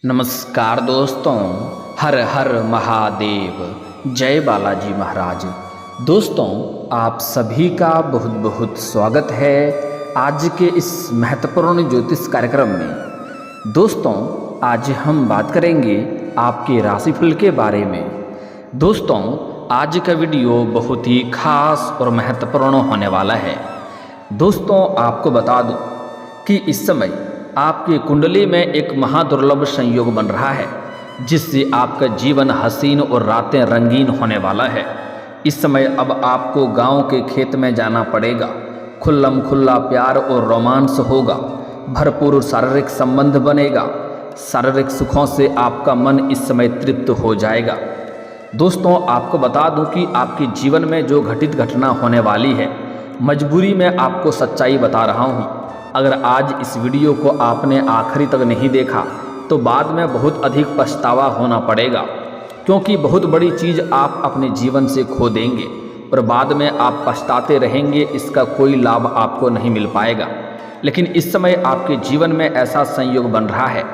नमस्कार दोस्तों, हर हर महादेव, जय बालाजी महाराज। दोस्तों, आप सभी का बहुत बहुत स्वागत है आज के इस महत्वपूर्ण ज्योतिष कार्यक्रम में। दोस्तों, आज हम बात करेंगे आपके राशिफल के बारे में। दोस्तों, आज का वीडियो बहुत ही खास और महत्वपूर्ण होने वाला है। दोस्तों, आपको बता दूं कि इस समय आपकी कुंडली में एक महादुर्लभ संयोग बन रहा है, जिससे आपका जीवन हसीन और रातें रंगीन होने वाला है। इस समय अब आपको गांव के खेत में जाना पड़ेगा। खुल्लम खुल्ला प्यार और रोमांस होगा, भरपूर शारीरिक संबंध बनेगा। शारीरिक सुखों से आपका मन इस समय तृप्त हो जाएगा। दोस्तों, आपको बता दूं कि आपके जीवन में जो घटित घटना होने वाली है, मजबूरी में आपको सच्चाई बता रहा हूँ। अगर आज इस वीडियो को आपने आखिरी तक नहीं देखा तो बाद में बहुत अधिक पछतावा होना पड़ेगा, क्योंकि बहुत बड़ी चीज़ आप अपने जीवन से खो देंगे और बाद में आप पछताते रहेंगे। इसका कोई लाभ आपको नहीं मिल पाएगा। लेकिन इस समय आपके जीवन में ऐसा संयोग बन रहा है,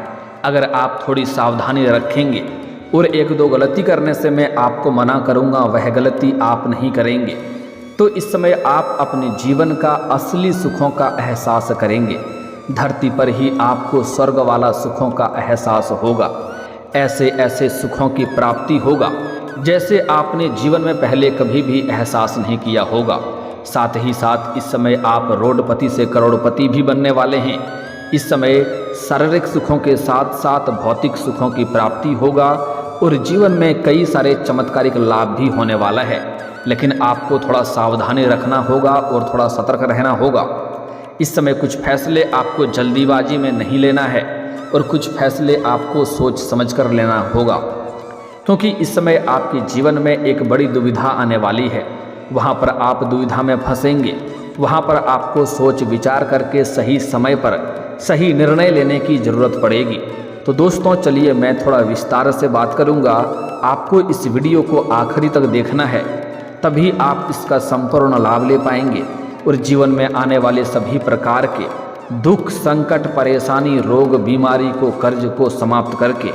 अगर आप थोड़ी सावधानी रखेंगे और एक दो गलती करने से मैं आपको मना करूँगा, वह गलती आप नहीं करेंगे, तो इस समय आप अपने जीवन का असली सुखों का एहसास करेंगे। धरती पर ही आपको स्वर्ग वाला सुखों का एहसास होगा। ऐसे ऐसे सुखों की प्राप्ति होगा जैसे आपने जीवन में पहले कभी भी एहसास नहीं किया होगा। साथ ही साथ इस समय आप रोडपति से करोड़पति भी बनने वाले हैं। इस समय शारीरिक सुखों के साथ साथ भौतिक सुखों की प्राप्ति होगा और जीवन में कई सारे चमत्कारिक लाभ भी होने वाला है। लेकिन आपको थोड़ा सावधानी रखना होगा और थोड़ा सतर्क रहना होगा। इस समय कुछ फैसले आपको जल्दीबाजी में नहीं लेना है और कुछ फैसले आपको सोच समझकर लेना होगा, क्योंकि इस समय आपके जीवन में एक बड़ी दुविधा आने वाली है। वहाँ पर आप दुविधा में फंसेंगे। वहाँ पर आपको सोच विचार करके सही समय पर सही निर्णय लेने की ज़रूरत पड़ेगी। तो दोस्तों, चलिए मैं थोड़ा विस्तार से बात करूँगा। आपको इस वीडियो को आखिरी तक देखना है, तभी आप इसका संपूर्ण लाभ ले पाएंगे और जीवन में आने वाले सभी प्रकार के दुख, संकट, परेशानी, रोग, बीमारी को, कर्ज को समाप्त करके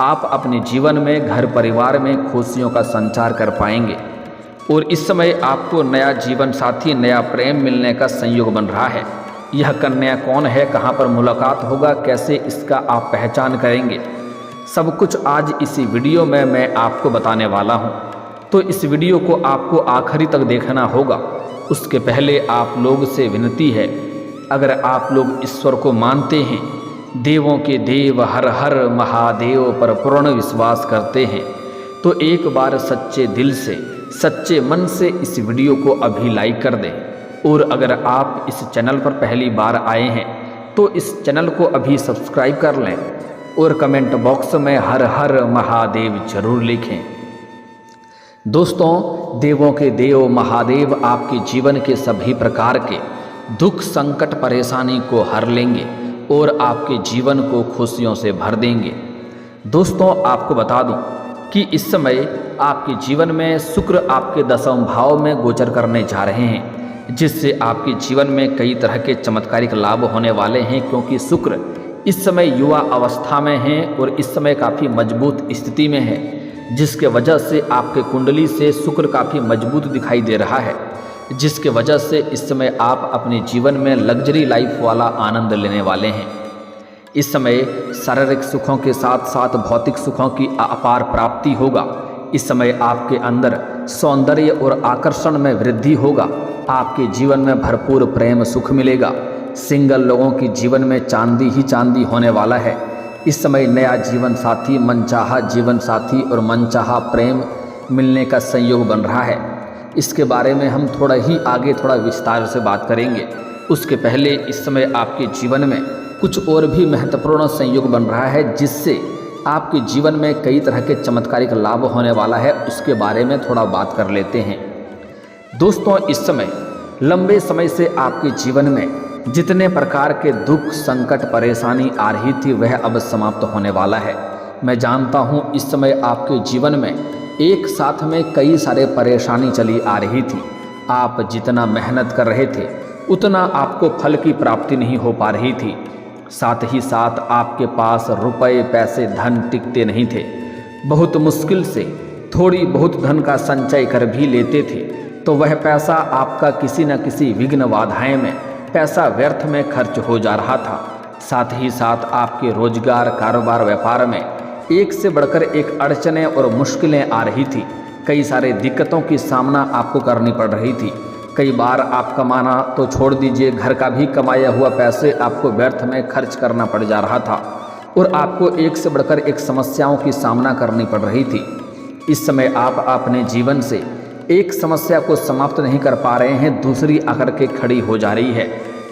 आप अपने जीवन में, घर परिवार में खुशियों का संचार कर पाएंगे। और इस समय आपको नया जीवन साथी, नया प्रेम मिलने का संयोग बन रहा है। यह कन्या कौन है, कहाँ पर मुलाकात होगा, कैसे इसका आप पहचान करेंगे, सब कुछ आज इसी वीडियो में मैं आपको बताने वाला हूँ। तो इस वीडियो को आपको आखिरी तक देखना होगा। उसके पहले आप लोग से विनती है, अगर आप लोग ईश्वर को मानते हैं, देवों के देव हर हर महादेव पर पूर्ण विश्वास करते हैं, तो एक बार सच्चे दिल से, सच्चे मन से इस वीडियो को अभी लाइक कर दें। और अगर आप इस चैनल पर पहली बार आए हैं तो इस चैनल को अभी सब्सक्राइब कर लें और कमेंट बॉक्स में हर हर महादेव जरूर लिखें। दोस्तों, देवों के देव महादेव आपके जीवन के सभी प्रकार के दुख, संकट, परेशानी को हर लेंगे और आपके जीवन को खुशियों से भर देंगे। दोस्तों, आपको बता दूं कि इस समय आपके जीवन में शुक्र आपके 10वें भाव में गोचर करने जा रहे हैं, जिससे आपके जीवन में कई तरह के चमत्कारिक लाभ होने वाले हैं, क्योंकि शुक्र इस समय युवा अवस्था में है और इस समय काफ़ी मजबूत स्थिति में है, जिसके वजह से आपके कुंडली से शुक्र काफ़ी मजबूत दिखाई दे रहा है, जिसके वजह से इस समय आप अपने जीवन में लग्जरी लाइफ वाला आनंद लेने वाले हैं। इस समय शारीरिक सुखों के साथ साथ भौतिक सुखों की अपार प्राप्ति होगा। इस समय आपके अंदर सौंदर्य और आकर्षण में वृद्धि होगा। आपके जीवन में भरपूर प्रेम सुख मिलेगा। सिंगल लोगों की जीवन में चांदी ही चांदी होने वाला है। इस समय नया जीवन साथी, मनचाहा जीवन साथी और मनचाहा प्रेम मिलने का संयोग बन रहा है। इसके बारे में हम थोड़ा ही आगे थोड़ा विस्तार से बात करेंगे। उसके पहले इस समय आपके जीवन में कुछ और भी महत्वपूर्ण संयोग बन रहा है, जिससे आपके जीवन में कई तरह के चमत्कारिक लाभ होने वाला है। उसके बारे में थोड़ा बात कर लेते हैं। दोस्तों, इस समय लंबे समय से आपके जीवन में जितने प्रकार के दुख, संकट, परेशानी आ रही थी, वह अब समाप्त होने वाला है। मैं जानता हूँ इस समय आपके जीवन में एक साथ में कई सारे परेशानी चली आ रही थी। आप जितना मेहनत कर रहे थे उतना आपको फल की प्राप्ति नहीं हो पा रही थी। साथ ही साथ आपके पास रुपए पैसे धन टिकते नहीं थे। बहुत मुश्किल से थोड़ी बहुत धन का संचय कर भी लेते थे तो वह पैसा आपका किसी न किसी विघ्न बाधाएं में पैसा व्यर्थ में खर्च हो जा रहा था। साथ ही साथ आपके रोजगार कारोबार व्यापार में एक से बढ़कर एक अड़चनें और मुश्किलें आ रही थी। कई सारे दिक्कतों की सामना आपको करनी पड़ रही थी। कई बार आप कमाना तो छोड़ दीजिए, घर का भी कमाया हुआ पैसे आपको व्यर्थ में खर्च करना पड़ जा रहा था और आपको एक से बढ़कर एक समस्याओं की सामना करनी पड़ रही थी। इस समय आप अपने जीवन से एक समस्या को समाप्त नहीं कर पा रहे हैं, दूसरी आकर के खड़ी हो जा रही है।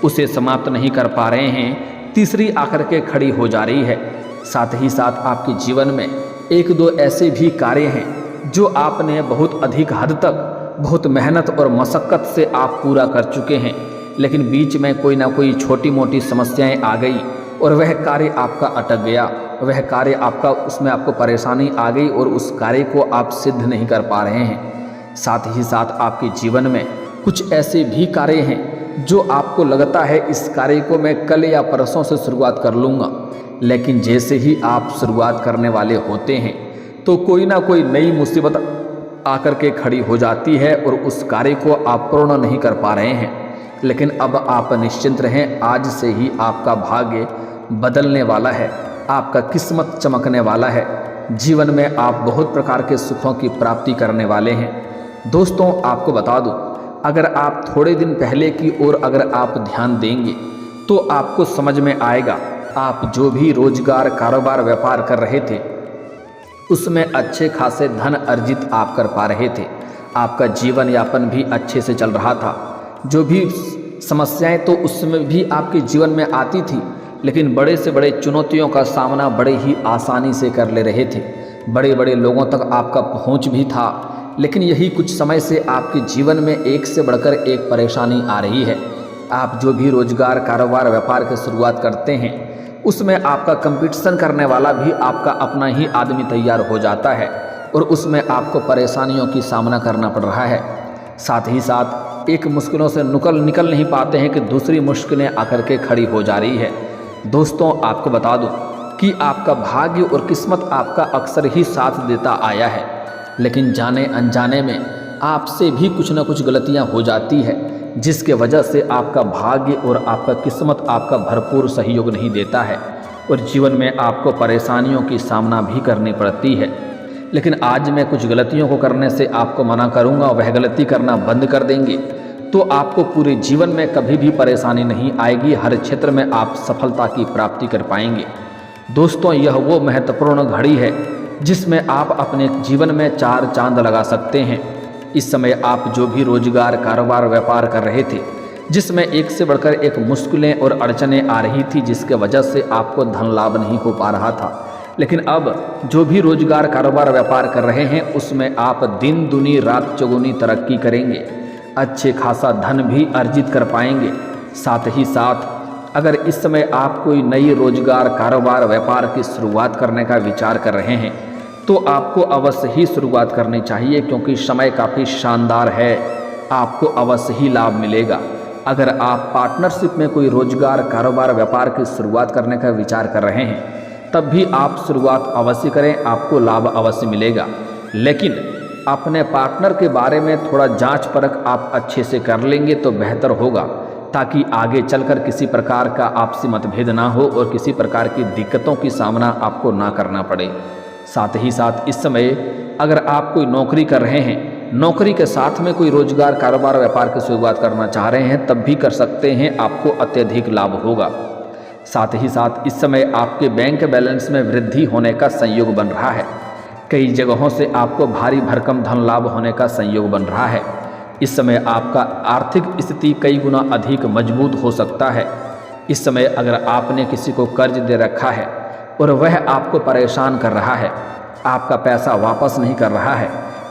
उसे समाप्त नहीं कर पा रहे हैं, तीसरी आकर के खड़ी हो जा रही है। साथ ही साथ आपके जीवन में एक दो ऐसे भी कार्य हैं जो आपने बहुत अधिक हद तक बहुत मेहनत और मशक्क़त से आप पूरा कर चुके हैं, लेकिन बीच में कोई ना कोई छोटी मोटी समस्याएं आ गई और वह कार्य आपका अटक गया, वह कार्य आपका उसमें आपको परेशानी आ गई और उस कार्य को आप सिद्ध नहीं कर पा रहे हैं। साथ ही साथ आपके जीवन में कुछ ऐसे भी कार्य हैं जो आपको लगता है इस कार्य को मैं कल या परसों से शुरुआत कर लूँगा, लेकिन जैसे ही आप शुरुआत करने वाले होते हैं तो कोई ना कोई नई मुसीबत आकर के खड़ी हो जाती है और उस कार्य को आप पूर्ण नहीं कर पा रहे हैं। लेकिन अब आप निश्चिंत रहें, आज से ही आपका भाग्य बदलने वाला है, आपका किस्मत चमकने वाला है। जीवन में आप बहुत प्रकार के सुखों की प्राप्ति करने वाले हैं। दोस्तों, आपको बता दूं, अगर आप थोड़े दिन पहले की ओर अगर आप ध्यान देंगे तो आपको समझ में आएगा, आप जो भी रोजगार कारोबार व्यापार कर रहे थे उसमें अच्छे खासे धन अर्जित आप कर पा रहे थे, आपका जीवन यापन भी अच्छे से चल रहा था। जो भी समस्याएं तो उसमें भी आपके जीवन में आती थी, लेकिन बड़े से बड़े चुनौतियों का सामना बड़े ही आसानी से कर ले रहे थे। बड़े बड़े लोगों तक आपका पहुंच भी था, लेकिन यही कुछ समय से आपके जीवन में एक से बढ़कर एक परेशानी आ रही है। आप जो भी रोजगार कारोबार व्यापार की शुरुआत करते हैं उसमें आपका कंपटीशन करने वाला भी आपका अपना ही आदमी तैयार हो जाता है और उसमें आपको परेशानियों की सामना करना पड़ रहा है। साथ ही साथ एक मुश्किलों से निकल नहीं पाते हैं कि दूसरी मुश्किलें आकर के खड़ी हो जा रही है। दोस्तों, आपको बता दूं कि आपका भाग्य और किस्मत आपका अक्सर ही साथ देता आया है, लेकिन जाने अनजाने में आपसे भी कुछ न कुछ गलतियां हो जाती है, जिसके वजह से आपका भाग्य और आपका किस्मत आपका भरपूर सहयोग नहीं देता है और जीवन में आपको परेशानियों की सामना भी करनी पड़ती है। लेकिन आज मैं कुछ गलतियों को करने से आपको मना करूंगा, वह गलती करना बंद कर देंगे तो आपको पूरे जीवन में कभी भी परेशानी नहीं आएगी, हर क्षेत्र में आप सफलता की प्राप्ति कर पाएंगे। दोस्तों, यह वो महत्वपूर्ण घड़ी है जिसमें आप अपने जीवन में 4 चांद लगा सकते हैं। इस समय आप जो भी रोजगार कारोबार व्यापार कर रहे थे जिसमें एक से बढ़कर एक मुश्किलें और अड़चनें आ रही थी, जिसके वजह से आपको धन लाभ नहीं हो पा रहा था, लेकिन अब जो भी रोजगार कारोबार व्यापार कर रहे हैं उसमें आप दिन दुनी रात चौगुनी तरक्की करेंगे, अच्छे खासा धन भी अर्जित कर पाएंगे। साथ ही साथ अगर इस समय आप कोई नई रोजगार कारोबार व्यापार की शुरुआत करने का विचार कर रहे हैं तो आपको अवश्य ही शुरुआत करनी चाहिए, क्योंकि समय काफ़ी शानदार है, आपको अवश्य ही लाभ मिलेगा। अगर आप पार्टनरशिप में कोई रोजगार कारोबार व्यापार की शुरुआत करने का विचार कर रहे हैं तब भी आप शुरुआत अवश्य करें, आपको लाभ अवश्य मिलेगा। लेकिन अपने पार्टनर के बारे में थोड़ा जांच परख आप अच्छे से कर लेंगे तो बेहतर होगा, ताकि आगे चलकर किसी प्रकार का आपसी मतभेद ना हो और किसी प्रकार की दिक्कतों की सामना आपको ना करना पड़े। साथ ही साथ इस समय अगर आप कोई नौकरी कर रहे हैं, नौकरी के साथ में कोई रोजगार कारोबार व्यापार की शुरुआत करना चाह रहे हैं तब भी कर सकते हैं, आपको अत्यधिक लाभ होगा। साथ ही साथ इस समय आपके बैंक बैलेंस में वृद्धि होने का संयोग बन रहा है, कई जगहों से आपको भारी भरकम धन लाभ होने का संयोग बन रहा है। इस समय आपका आर्थिक स्थिति कई गुना अधिक मजबूत हो सकता है। इस समय अगर आपने किसी को कर्ज दे रखा है और वह आपको परेशान कर रहा है, आपका पैसा वापस नहीं कर रहा है,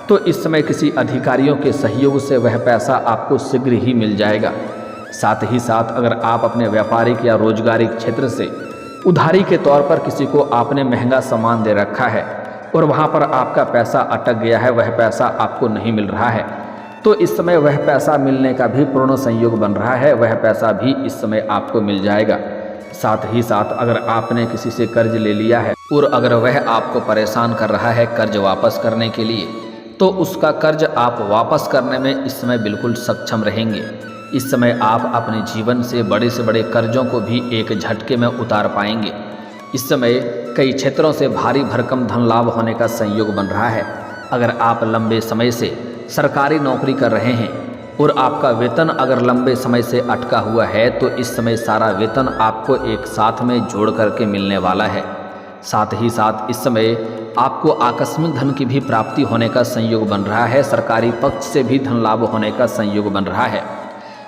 तो इस समय किसी अधिकारियों के सहयोग से वह पैसा आपको शीघ्र ही मिल जाएगा। साथ ही साथ अगर आप अपने व्यापारिक या रोजगारिक क्षेत्र से उधारी के तौर पर किसी को आपने महंगा सामान दे रखा है और वहाँ पर आपका पैसा अटक गया है, वह पैसा आपको नहीं मिल रहा है, तो इस समय वह पैसा मिलने का भी पूर्ण संयोग बन रहा है, वह पैसा भी इस समय आपको मिल जाएगा। साथ ही साथ अगर आपने किसी से कर्ज ले लिया है और अगर वह आपको परेशान कर रहा है कर्ज वापस करने के लिए, तो उसका कर्ज आप वापस करने में इस समय बिल्कुल सक्षम रहेंगे। इस समय आप अपने जीवन से बड़े कर्जों को भी एक झटके में उतार पाएंगे। इस समय कई क्षेत्रों से भारी भरकम धन लाभ होने का संयोग बन रहा है। अगर आप लंबे समय से सरकारी नौकरी कर रहे हैं और आपका वेतन अगर लंबे समय से अटका हुआ है, तो इस समय सारा वेतन आपको एक साथ में जोड़ करके मिलने वाला है। साथ ही साथ इस समय आपको आकस्मिक धन की भी प्राप्ति होने का संयोग बन रहा है। सरकारी पक्ष से भी धन लाभ होने का संयोग बन रहा है।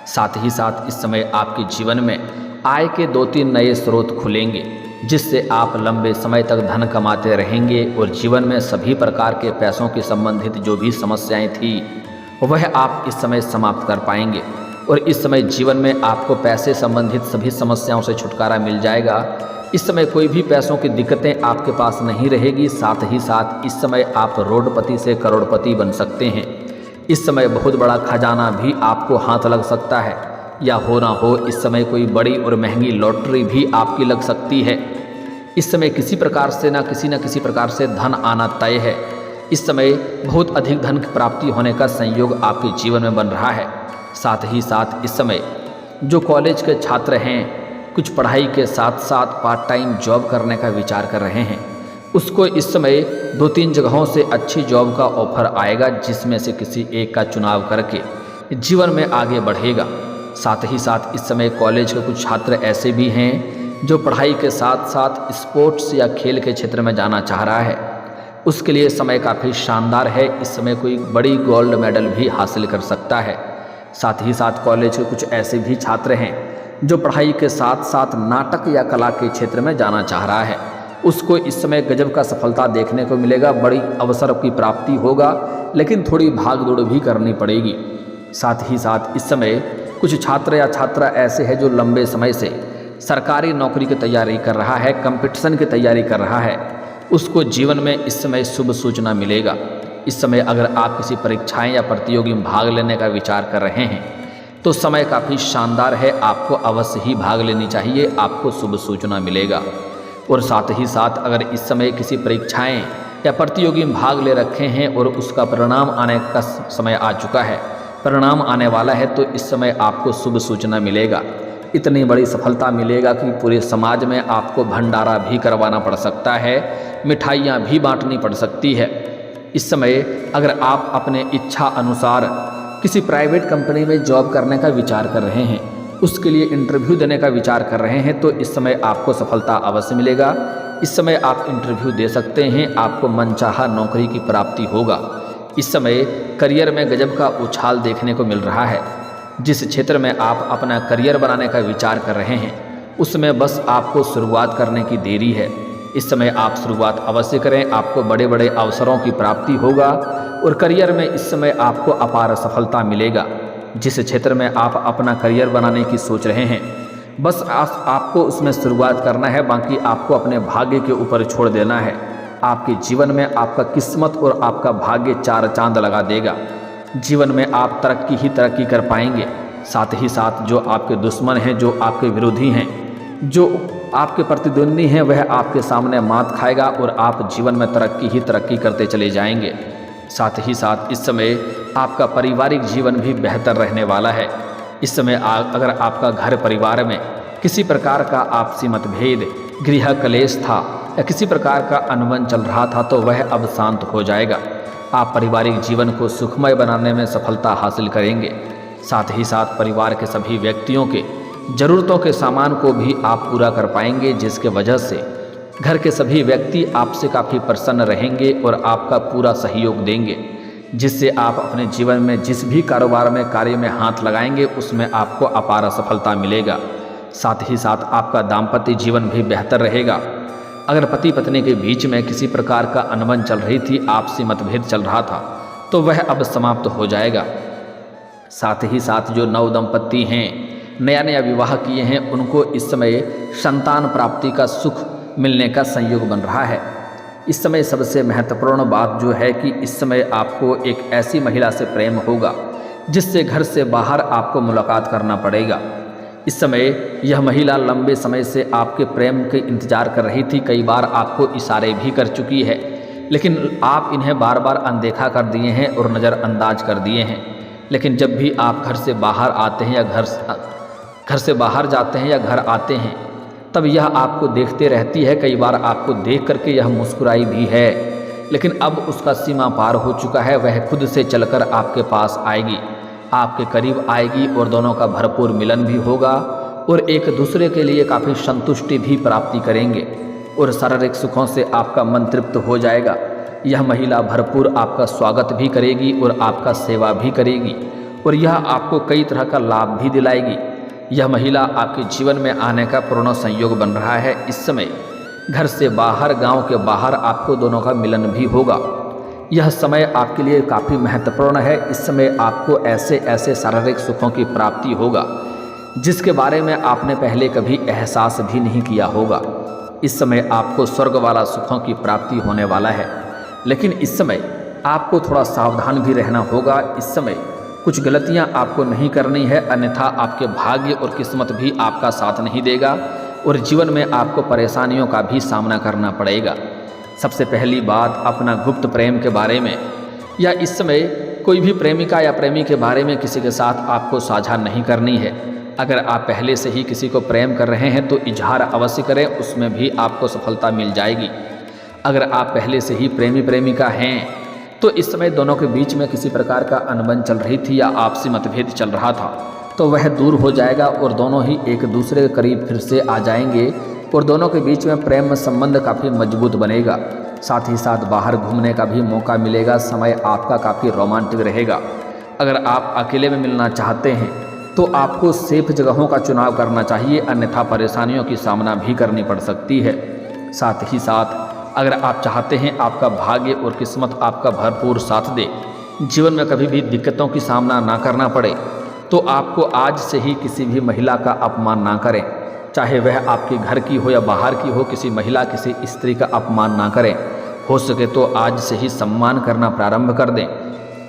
साथ ही साथ इस समय आपके जीवन में आय के 2-3 नए स्रोत खुलेंगे, जिससे आप लंबे समय तक धन कमाते रहेंगे और जीवन में सभी प्रकार के पैसों के संबंधित जो भी समस्याएं थी वह आप इस समय समाप्त कर पाएंगे। और इस समय जीवन में आपको पैसे संबंधित सभी समस्याओं से छुटकारा मिल जाएगा। इस समय कोई भी पैसों की दिक्कतें आपके पास नहीं रहेगी। साथ ही साथ इस समय आप रोडपति से करोड़पति बन सकते हैं। इस समय बहुत बड़ा खजाना भी आपको हाथ लग सकता है, या हो ना हो इस समय कोई बड़ी और महंगी लॉटरी भी आपकी लग सकती है। इस समय किसी प्रकार से ना किसी प्रकार से धन आना तय है। इस समय बहुत अधिक धन की प्राप्ति होने का संयोग आपके जीवन में बन रहा है। साथ ही साथ इस समय जो कॉलेज के छात्र हैं, कुछ पढ़ाई के साथ साथ पार्ट टाइम जॉब करने का विचार कर रहे हैं, उसको इस समय 2-3 जगहों से अच्छी जॉब का ऑफर आएगा, जिसमें से किसी एक का चुनाव करके जीवन में आगे बढ़ेगा। साथ ही साथ इस समय कॉलेज के कुछ छात्र ऐसे भी हैं जो पढ़ाई के साथ साथ स्पोर्ट्स या खेल के क्षेत्र में जाना चाह रहा है, उसके लिए समय काफ़ी शानदार है। इस समय कोई बड़ी गोल्ड मेडल भी हासिल कर सकता है। साथ ही साथ कॉलेज के कुछ ऐसे भी छात्र हैं जो पढ़ाई के साथ साथ नाटक या कला के क्षेत्र में जाना चाह रहा है, उसको इस समय गजब का सफलता देखने को मिलेगा। बड़ी अवसर की प्राप्ति होगा, लेकिन थोड़ी भाग दौड़ भी करनी पड़ेगी। साथ ही साथ इस समय कुछ छात्र या छात्रा ऐसे हैं जो लंबे समय से सरकारी नौकरी की तैयारी कर रहा है, कंपटीशन की तैयारी कर रहा है, उसको जीवन में इस समय शुभ सूचना मिलेगा। इस समय अगर आप किसी परीक्षाएं या प्रतियोगी में भाग लेने का विचार कर रहे हैं, तो समय काफ़ी शानदार है। आपको अवश्य ही भाग लेनी चाहिए, आपको शुभ सूचना मिलेगा। और साथ ही साथ अगर इस समय किसी परीक्षाएं या प्रतियोगी में भाग ले रखे हैं और उसका परिणाम आने का समय आ चुका है, परिणाम आने वाला है, तो इस समय आपको शुभ सूचना मिलेगा। इतनी बड़ी सफलता मिलेगा कि पूरे समाज में आपको भंडारा भी करवाना पड़ सकता है, मिठाइयाँ भी बांटनी पड़ सकती है। इस समय अगर आप अपने इच्छा अनुसार किसी प्राइवेट कंपनी में जॉब करने का विचार कर रहे हैं, उसके लिए इंटरव्यू देने का विचार कर रहे हैं, तो इस समय आपको सफलता अवश्य मिलेगा। इस समय आप इंटरव्यू दे सकते हैं, आपको मनचाहा नौकरी की प्राप्ति होगा। इस समय करियर में गजब का उछाल देखने को मिल रहा है। जिस क्षेत्र में आप अपना करियर बनाने का विचार कर रहे हैं, उसमें बस आपको शुरुआत करने की देरी है। इस समय आप शुरुआत अवश्य करें, आपको बड़े बड़े अवसरों की प्राप्ति होगा और करियर में इस समय आपको अपार सफलता मिलेगा। जिस क्षेत्र में आप अपना करियर बनाने की सोच रहे हैं, बस आपको उसमें शुरुआत करना है, बाकी आपको अपने भाग्य के ऊपर छोड़ देना है। आपके जीवन में आपका किस्मत और आपका भाग्य 4 चांद लगा देगा। जीवन में आप तरक्की ही तरक्की कर पाएंगे। साथ ही साथ जो आपके दुश्मन हैं, जो आपके विरोधी हैं, जो आपके प्रतिद्वंदी हैं, वह आपके सामने मात खाएगा और आप जीवन में तरक्की ही तरक्की करते चले जाएंगे। साथ ही साथ इस समय आपका पारिवारिक जीवन भी बेहतर रहने वाला है। इस समय अगर आपका घर परिवार में किसी प्रकार का आपसी मतभेद, गृह कलेश था या किसी प्रकार का अनबन चल रहा था, तो वह अब शांत हो जाएगा। आप पारिवारिक जीवन को सुखमय बनाने में सफलता हासिल करेंगे। साथ ही साथ परिवार के सभी व्यक्तियों के ज़रूरतों के सामान को भी आप पूरा कर पाएंगे, जिसके वजह से घर के सभी व्यक्ति आपसे काफ़ी प्रसन्न रहेंगे और आपका पूरा सहयोग देंगे, जिससे आप अपने जीवन में जिस भी कारोबार में कार्य में हाथ लगाएंगे, उसमें आपको अपार सफलता मिलेगा। साथ ही साथ आपका दाम्पत्य जीवन भी बेहतर रहेगा। अगर पति पत्नी के बीच में किसी प्रकार का अनबन चल रही थी, आपसी मतभेद चल रहा था, तो वह अब समाप्त हो जाएगा। साथ ही साथ जो नव दंपत्ति हैं, नया विवाह किए हैं, उनको इस समय संतान प्राप्ति का सुख मिलने का संयोग बन रहा है। इस समय सबसे महत्वपूर्ण बात जो है कि इस समय आपको एक ऐसी महिला से प्रेम होगा जिससे घर से बाहर आपको मुलाकात करना पड़ेगा। इस समय यह महिला लंबे समय से आपके प्रेम के इंतजार कर रही थी। कई बार आपको इशारे भी कर चुकी है, लेकिन आप इन्हें बार बार अनदेखा कर दिए हैं और नज़रअंदाज कर दिए हैं। लेकिन जब भी आप घर से बाहर आते हैं या घर से बाहर जाते हैं या घर आते हैं, तब यह आपको देखते रहती है। कई बार आपको देख करके यह मुस्कुराई भी है, लेकिन अब उसका सीमा पार हो चुका है। वह खुद से चलकर आपके पास आएगी, आपके करीब आएगी और दोनों का भरपूर मिलन भी होगा और एक दूसरे के लिए काफ़ी संतुष्टि भी प्राप्ति करेंगे और शारीरिक सुखों से आपका मन तृप्त हो जाएगा। यह महिला भरपूर आपका स्वागत भी करेगी और आपका सेवा भी करेगी और यह आपको कई तरह का लाभ भी दिलाएगी। यह महिला आपके जीवन में आने का पूर्ण संयोग बन रहा है। इस समय घर से बाहर, गांव के बाहर आपको दोनों का मिलन भी होगा। यह समय आपके लिए काफ़ी महत्वपूर्ण है। इस समय आपको ऐसे ऐसे शारीरिक सुखों की प्राप्ति होगा जिसके बारे में आपने पहले कभी एहसास भी नहीं किया होगा। इस समय आपको स्वर्ग वाला सुखों की प्राप्ति होने वाला है, लेकिन इस समय आपको थोड़ा सावधान भी रहना होगा। इस समय कुछ गलतियां आपको नहीं करनी है, अन्यथा आपके भाग्य और किस्मत भी आपका साथ नहीं देगा और जीवन में आपको परेशानियों का भी सामना करना पड़ेगा। सबसे पहली बात, अपना गुप्त प्रेम के बारे में या इस समय कोई भी प्रेमिका या प्रेमी के बारे में किसी के साथ आपको साझा नहीं करनी है। अगर आप पहले से ही किसी को प्रेम कर रहे हैं तो इजहार अवश्य करें, उसमें भी आपको सफलता मिल जाएगी। अगर आप पहले से ही प्रेमी प्रेमिका हैं तो इस समय दोनों के बीच में किसी प्रकार का अनबन चल रही थी या आपसी मतभेद चल रहा था, तो वह दूर हो जाएगा और दोनों ही एक दूसरे के करीब फिर से आ जाएंगे और दोनों के बीच में प्रेम संबंध काफ़ी मजबूत बनेगा। साथ ही साथ बाहर घूमने का भी मौका मिलेगा। समय आपका काफ़ी रोमांटिक रहेगा। अगर आप अकेले में मिलना चाहते हैं तो आपको सेफ जगहों का चुनाव करना चाहिए, अन्यथा परेशानियों की सामना भी करनी पड़ सकती है। साथ ही साथ अगर आप चाहते हैं आपका भाग्य और किस्मत आपका भरपूर साथ दे, जीवन में कभी भी दिक्कतों की सामना ना करना पड़े, तो आपको आज से ही किसी भी महिला का अपमान ना करें। चाहे वह आपके घर की हो या बाहर की हो, किसी महिला किसी स्त्री का अपमान ना करें। हो सके तो आज से ही सम्मान करना प्रारंभ कर दें,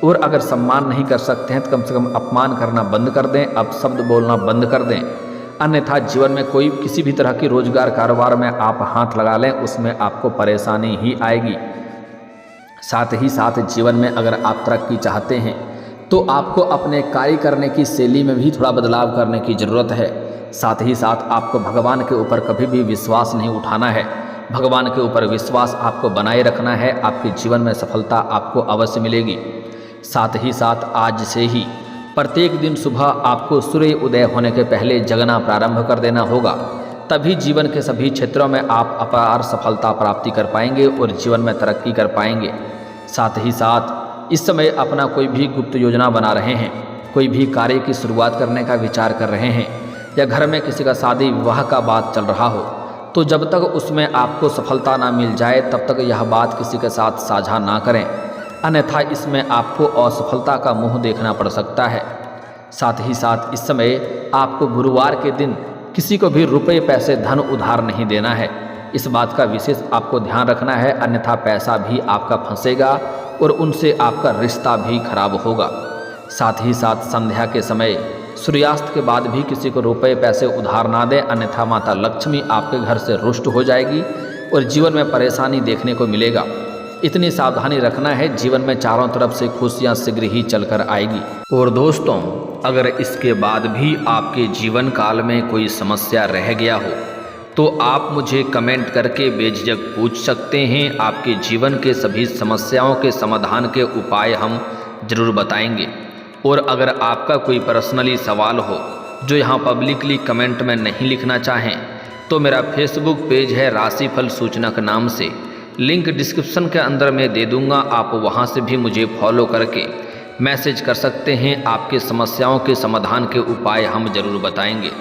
और अगर सम्मान नहीं कर सकते हैं तो कम से कम अपमान करना बंद कर दें, अपशब्द बोलना बंद कर दें। अन्यथा जीवन में कोई किसी भी तरह की रोजगार कारोबार में आप हाथ लगा लें, उसमें आपको परेशानी ही आएगी। साथ ही साथ जीवन में अगर आप तरक्की चाहते हैं तो आपको अपने कार्य करने की शैली में भी थोड़ा बदलाव करने की ज़रूरत है। साथ ही साथ आपको भगवान के ऊपर कभी भी विश्वास नहीं उठाना है। भगवान के ऊपर विश्वास आपको बनाए रखना है। आपके जीवन में सफलता आपको अवश्य मिलेगी। साथ ही साथ आज से ही प्रत्येक दिन सुबह आपको सूर्य उदय होने के पहले जगना प्रारंभ कर देना होगा, तभी जीवन के सभी क्षेत्रों में आप अपार सफलता प्राप्ति कर पाएंगे और जीवन में तरक्की कर पाएंगे। साथ ही साथ इस समय अपना कोई भी गुप्त योजना बना रहे हैं, कोई भी कार्य की शुरुआत करने का विचार कर रहे हैं, या घर में किसी का शादी विवाह का बात चल रहा हो, तो जब तक उसमें आपको सफलता ना मिल जाए तब तक यह बात किसी के साथ साझा ना करें, अन्यथा इसमें आपको असफलता का मुंह देखना पड़ सकता है। साथ ही साथ इस समय आपको गुरुवार के दिन किसी को भी रुपए पैसे धन उधार नहीं देना है। इस बात का विशेष आपको ध्यान रखना है, अन्यथा पैसा भी आपका फंसेगा और उनसे आपका रिश्ता भी खराब होगा। साथ ही साथ संध्या के समय सूर्यास्त के बाद भी किसी को रुपए पैसे उधार ना दें, अन्यथा माता लक्ष्मी आपके घर से रुष्ट हो जाएगी और जीवन में परेशानी देखने को मिलेगा। इतनी सावधानी रखना है, जीवन में चारों तरफ से खुशियां शीघ्र ही चलकर आएगी। और दोस्तों, अगर इसके बाद भी आपके जीवन काल में कोई समस्या रह गया हो तो आप मुझे कमेंट करके बेझिझक पूछ सकते हैं। आपके जीवन के सभी समस्याओं के समाधान के उपाय हम जरूर बताएंगे। और अगर आपका कोई पर्सनली सवाल हो जो यहाँ पब्लिकली कमेंट में नहीं लिखना चाहें तो मेरा फेसबुक पेज है राशिफल सूचनक नाम से, लिंक डिस्क्रिप्शन के अंदर मैं दे दूंगा। आप वहां से भी मुझे फॉलो करके मैसेज कर सकते हैं। आपके समस्याओं के समाधान के उपाय हम जरूर बताएंगे।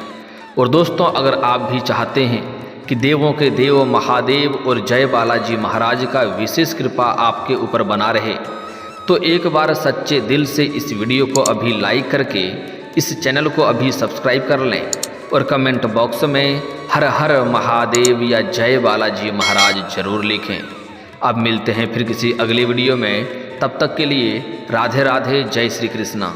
और दोस्तों, अगर आप भी चाहते हैं कि देवों के देव महादेव और जय बालाजी महाराज का विशेष कृपा आपके ऊपर बना रहे, तो एक बार सच्चे दिल से इस वीडियो को अभी लाइक करके इस चैनल को अभी सब्सक्राइब कर लें और कमेंट बॉक्स में हर हर महादेव या जय बालाजी महाराज जरूर लिखें। अब मिलते हैं फिर किसी अगली वीडियो में, तब तक के लिए राधे राधे, जय श्री कृष्णा।